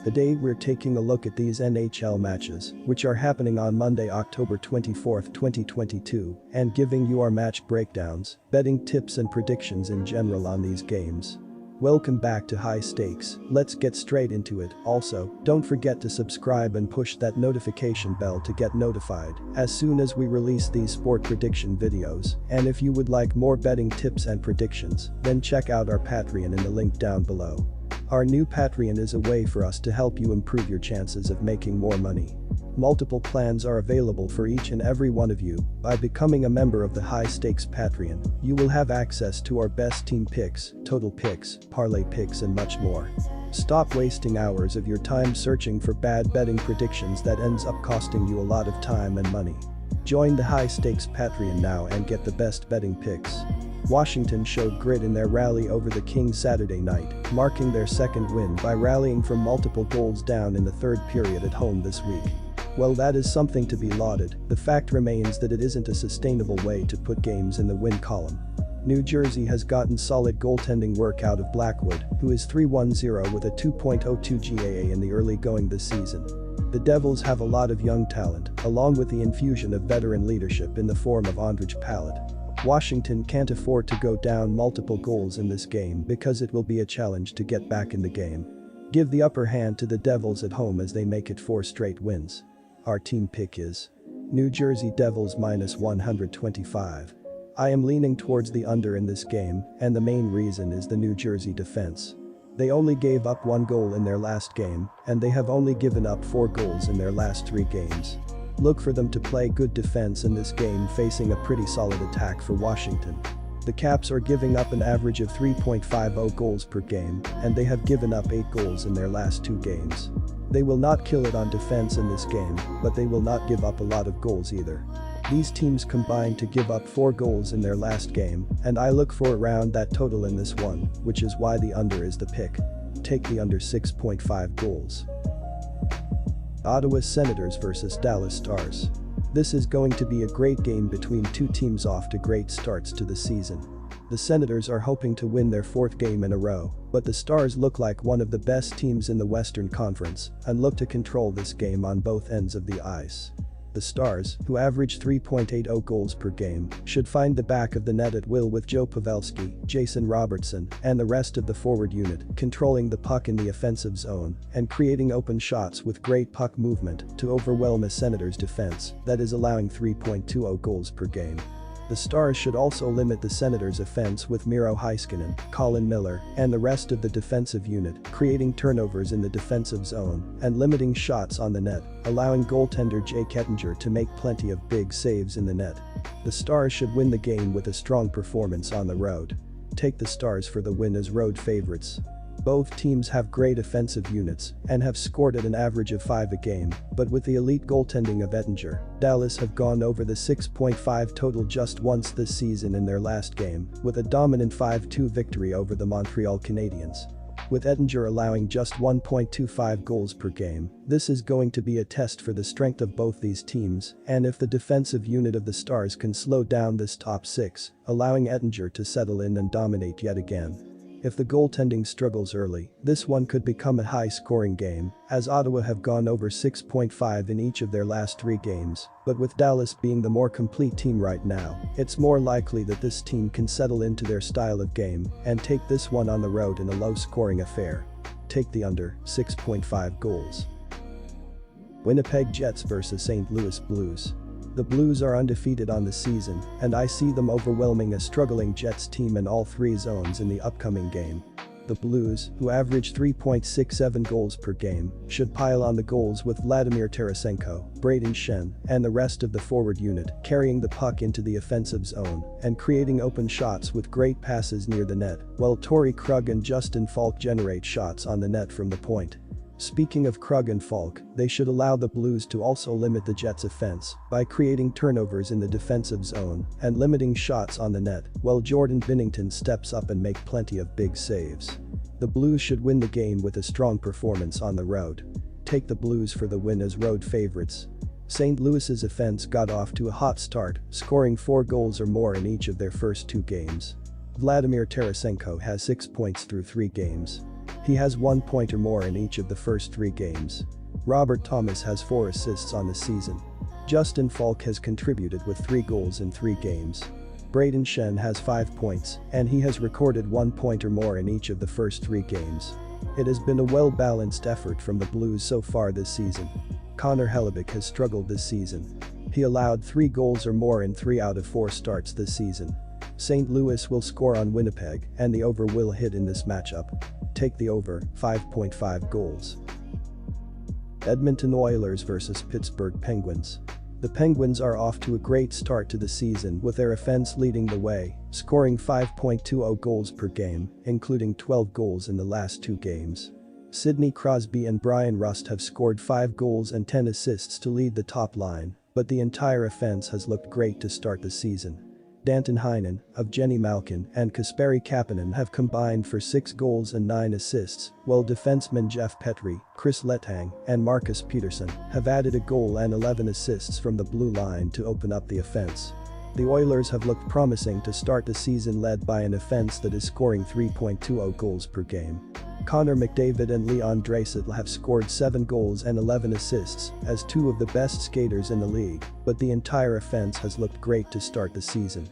Today we're taking a look at these NHL matches, which are happening on Monday, October 24, 2022, and giving you our match breakdowns, betting tips and predictions in general on these games. Welcome back to High Stakes, let's get straight into it. Also, don't forget to subscribe and push that notification bell to get notified as soon as we release these sport prediction videos, and if you would like more betting tips and predictions, then check out our Patreon in the link down below. Our new Patreon is a way for us to help you improve your chances of making more money. Multiple plans are available for each and every one of you. By becoming a member of the High Stakes Patreon, you will have access to our best team picks, total picks, parlay picks and much more. Stop wasting hours of your time searching for bad betting predictions that ends up costing you a lot of time and money. Join the High Stakes Patreon now and get the best betting picks. Washington showed grit in their rally over the Kings Saturday night, marking their second win by rallying from multiple goals down in the third period at home this week. While that is something to be lauded, the fact remains that it isn't a sustainable way to put games in the win column. New Jersey has gotten solid goaltending work out of Blackwood, who is 3-1-0 with a 2.02 GAA in the early going this season. The Devils have a lot of young talent, along with the infusion of veteran leadership in the form of Ondrej Palat. Washington can't afford to go down multiple goals in this game because it will be a challenge to get back in the game. Give the upper hand to the Devils at home as they make it 4 straight wins. Our team pick is New Jersey Devils -125. I am leaning towards the under in this game, and the main reason is the New Jersey defense. They only gave up 1 goal in their last game, and they have only given up 4 goals in their last 3 games. Look for them to play good defense in this game, facing a pretty solid attack for Washington. The Caps are giving up an average of 3.50 goals per game, and they have given up 8 goals in their last 2 games. They will not kill it on defense in this game, but they will not give up a lot of goals either. These teams combined to give up 4 goals in their last game, and I look for around that total in this one, which is why the under is the pick. Take the under 6.5 goals. Ottawa Senators vs Dallas Stars. This is going to be a great game between two teams off to great starts to the season. The Senators are hoping to win their 4th game in a row, but the Stars look like one of the best teams in the Western Conference and look to control this game on both ends of the ice. The Stars, who average 3.80 goals per game, should find the back of the net at will with Joe Pavelski, Jason Robertson, and the rest of the forward unit controlling the puck in the offensive zone and creating open shots with great puck movement to overwhelm a Senators defense that is allowing 3.20 goals per game. The Stars should also limit the Senators' offense with Miro Heiskanen, Colin Miller, and the rest of the defensive unit, creating turnovers in the defensive zone and limiting shots on the net, allowing goaltender Jake Oettinger to make plenty of big saves in the net. The Stars should win the game with a strong performance on the road. Take the Stars for the win as road favorites. Both teams have great offensive units and have scored at an average of 5 a game, but with the elite goaltending of Oettinger, Dallas have gone over the 6.5 total just once this season in their last game, with a dominant 5-2 victory over the Montreal Canadiens. With Oettinger allowing just 1.25 goals per game, this is going to be a test for the strength of both these teams, and if the defensive unit of the Stars can slow down this top 6, allowing Oettinger to settle in and dominate yet again. If the goaltending struggles early, this one could become a high-scoring game, as Ottawa have gone over 6.5 in each of their last 3 games, but with Dallas being the more complete team right now, it's more likely that this team can settle into their style of game and take this one on the road in a low-scoring affair. Take the under 6.5 goals. Winnipeg Jets vs St. Louis Blues. The Blues are undefeated on the season, and I see them overwhelming a struggling Jets team in all 3 zones in the upcoming game. The Blues, who average 3.67 goals per game, should pile on the goals with Vladimir Tarasenko, Brayden Schenn, and the rest of the forward unit carrying the puck into the offensive zone and creating open shots with great passes near the net, while Torrey Krug and Justin Falk generate shots on the net from the point. Speaking of Krug and Falk, they should allow the Blues to also limit the Jets' offense by creating turnovers in the defensive zone and limiting shots on the net, while Jordan Binnington steps up and make plenty of big saves. The Blues should win the game with a strong performance on the road. Take the Blues for the win as road favorites. St. Louis's offense got off to a hot start, scoring 4 goals or more in each of their first 2 games. Vladimir Tarasenko has 6 points through 3 games. He has 1 point or more in each of the first 3 games. Robert Thomas has 4 assists on the season. Justin Falk has contributed with 3 goals in 3 games. Braden Shen has 5 points, and he has recorded 1 point or more in each of the first 3 games. It has been a well-balanced effort from the Blues so far this season. Connor Hellebuyck has struggled this season. He allowed 3 goals or more in 3 out of 4 starts this season. St. Louis will score on Winnipeg, and the over will hit in this matchup. Take the over, 5.5 goals. Edmonton Oilers vs Pittsburgh Penguins. The Penguins are off to a great start to the season with their offense leading the way, scoring 5.20 goals per game, including 12 goals in the last 2 games. Sidney Crosby and Brian Rust have scored 5 goals and 10 assists to lead the top line, but the entire offense has looked great to start the season. Danton Heinen, Evgeny Malkin, and Kasperi Kapanen have combined for 6 goals and 9 assists, while defensemen Jeff Petry, Chris Letang, and Marcus Peterson have added a goal and 11 assists from the blue line to open up the offense. The Oilers have looked promising to start the season led by an offense that is scoring 3.20 goals per game. Connor McDavid and Leon Draisaitl have scored 7 goals and 11 assists as 2 of the best skaters in the league, but the entire offense has looked great to start the season.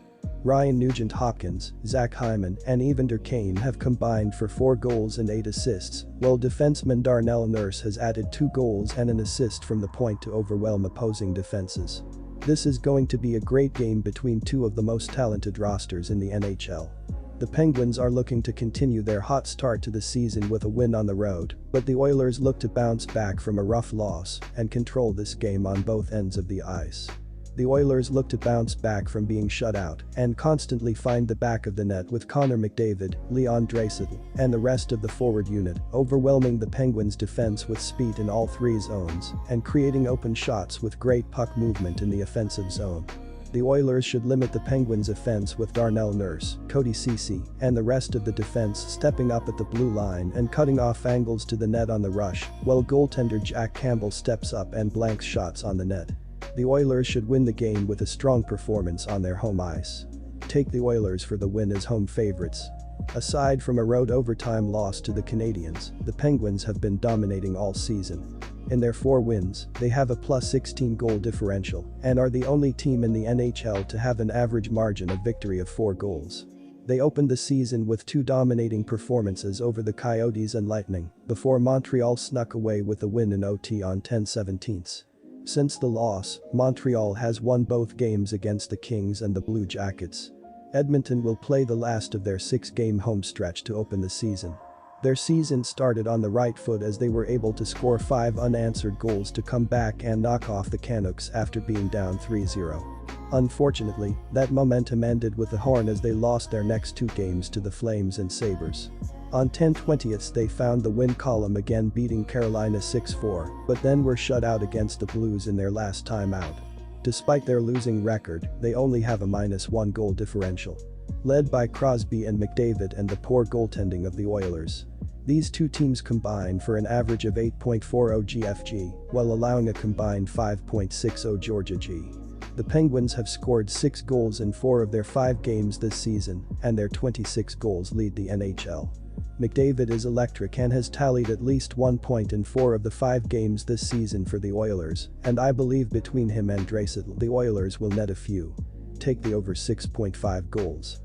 Ryan Nugent-Hopkins, Zach Hyman, and Evander Kane have combined for 4 goals and 8 assists, while defenseman Darnell Nurse has added 2 goals and an assist from the point to overwhelm opposing defenses. This is going to be a great game between 2 of the most talented rosters in the NHL. The Penguins are looking to continue their hot start to the season with a win on the road, but the Oilers look to bounce back from a rough loss and control this game on both ends of the ice. The Oilers look to bounce back from being shut out and constantly find the back of the net with Connor McDavid, Leon Draisaitl, and the rest of the forward unit, overwhelming the Penguins' defense with speed in all 3 zones and creating open shots with great puck movement in the offensive zone. The Oilers should limit the Penguins' offense with Darnell Nurse, Cody Ceci, and the rest of the defense stepping up at the blue line and cutting off angles to the net on the rush, while goaltender Jack Campbell steps up and blanks shots on the net. The Oilers should win the game with a strong performance on their home ice. Take the Oilers for the win as home favorites. Aside from a road overtime loss to the Canadiens, the Penguins have been dominating all season. In their 4 wins, they have a +16 goal differential and are the only team in the NHL to have an average margin of victory of 4 goals. They opened the season with 2 dominating performances over the Coyotes and Lightning before Montreal snuck away with a win in OT on 10/17. Since the loss, Montreal has won both games against the Kings and the Blue Jackets. Edmonton will play the last of their 6-game home stretch to open the season. Their season started on the right foot as they were able to score 5 unanswered goals to come back and knock off the Canucks after being down 3-0. Unfortunately, that momentum ended with the horn as they lost their next 2 games to the Flames and Sabres. On 10/20 they found the win column again, beating Carolina 6-4, but then were shut out against the Blues in their last time out. Despite their losing record, they only have a -1 goal differential. Led by Crosby and McDavid and the poor goaltending of the Oilers. These 2 teams combine for an average of 8.40 GFG, while allowing a combined 5.60 Georgia G. The Penguins have scored 6 goals in 4 of their 5 games this season, and their 26 goals lead the NHL. McDavid is electric and has tallied at least 1 point in 4 of the 5 games this season for the Oilers, and I believe between him and Draisaitl the Oilers will net a few. Take the over 6.5 goals.